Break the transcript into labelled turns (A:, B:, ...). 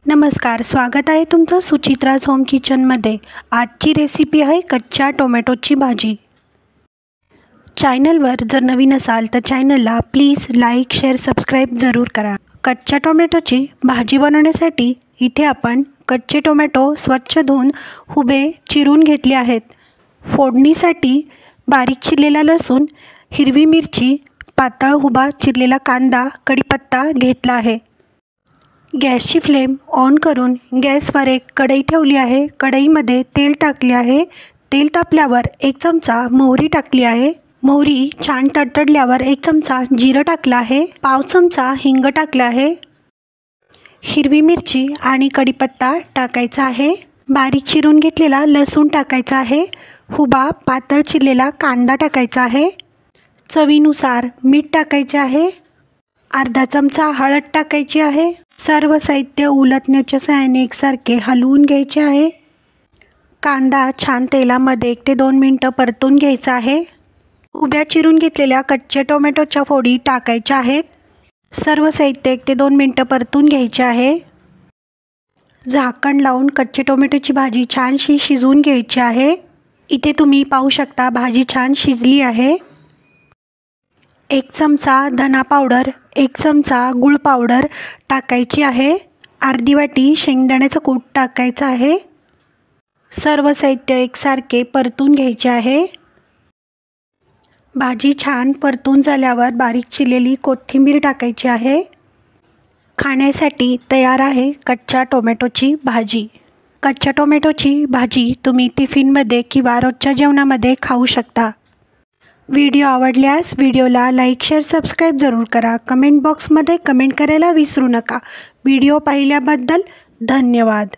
A: नमस्कार, स्वागत आहे तुमचं सुचित्राज होम किचनमध्ये। आजची रेसिपी आहे कच्च्या टोमॅटोची भाजी। चॅनलवर जर नवीन असाल तर चॅनलला प्लीज लाईक, शेअर, सबस्क्राईब जरूर करा। कच्च्या टोमॅटोची भाजी बनवण्यासाठी इथे आपण कच्चे टोमॅटो स्वच्छ धुवून उभे चिरून घेतले आहेत। फोडणीसाठी बारीक चिरलेला लसूण, हिरवी मिरची, पातळ उभा चिरलेला कांदा, कढीपत्ता घेतला आहे। गॅसची फ्लेम ऑन करून गॅसवर एक कढई ठेवली आहे। कढईमध्ये तेल टाकले आहे। तेल तापल्यावर 1 चमचा मोहरी टाकली आहे। मोहरी छान तडतडल्यावर 1 चमचा जिरं टाकलं आहे। पाव चमचा हिंग टाकला आहे। हिरवी मिरची आणि कढीपत्ता टाकायचा आहे। बारीक चिरून घेतलेला लसूण टाकायचा आहे। उभा पातळ चिरलेला कांदा टाकायचा आहे। चवीनुसार मीठ टाकायचे आहे। अर्धा चमचा हळद टाकायची आहे। सर्व साहित्य उलटण्याच्या सहाय्याने एकसारखे हलवून घ्यायचे आहे। कांदा छान तेलामध्ये 1 ते 2 मिनिटं परतून घ्यायचा आहे। उभ्या चिरून घेतलेल्या कच्च्या टोमॅटोच्या फोडी टाकायच्या आहेत। सर्व साहित्य 1 ते 2 मिनिटं परतून घ्यायचे आहे। झाकण लावून कच्चे टोमॅटोची भाजी छानशी शिजवून घ्यायची आहे। इथे तुम्ही पाहू शकता भाजी छान शिजली आहे। 1 चमचा धना पावडर, 1 चमचा गूळ पावडर टाकायची आहे। अर्धी वाटी शेंगदाण्याचं कूट टाकायचं आहे। सर्व साहित्य एकसारखे परतून घ्यायचे आहे। भाजी छान परतून झाल्यावर बारीक चिरलेली कोथिंबीर टाकायची आहे। खाण्यासाठी तयार आहे कच्च्या टोमॅटोची भाजी। कच्च्या टोमॅटोची भाजी तुम्ही टिफिनमध्ये किंवा रोजच्या जेवणामध्ये खाऊ शकता। व्हिडिओ आवडल्यास व्हिडिओला लाईक, शेअर, सबस्क्राईब जरूर करा। कमेंट बॉक्समध्ये कमेंट करायला विसरू नका। व्हिडिओ पाहिल्याबद्दल धन्यवाद।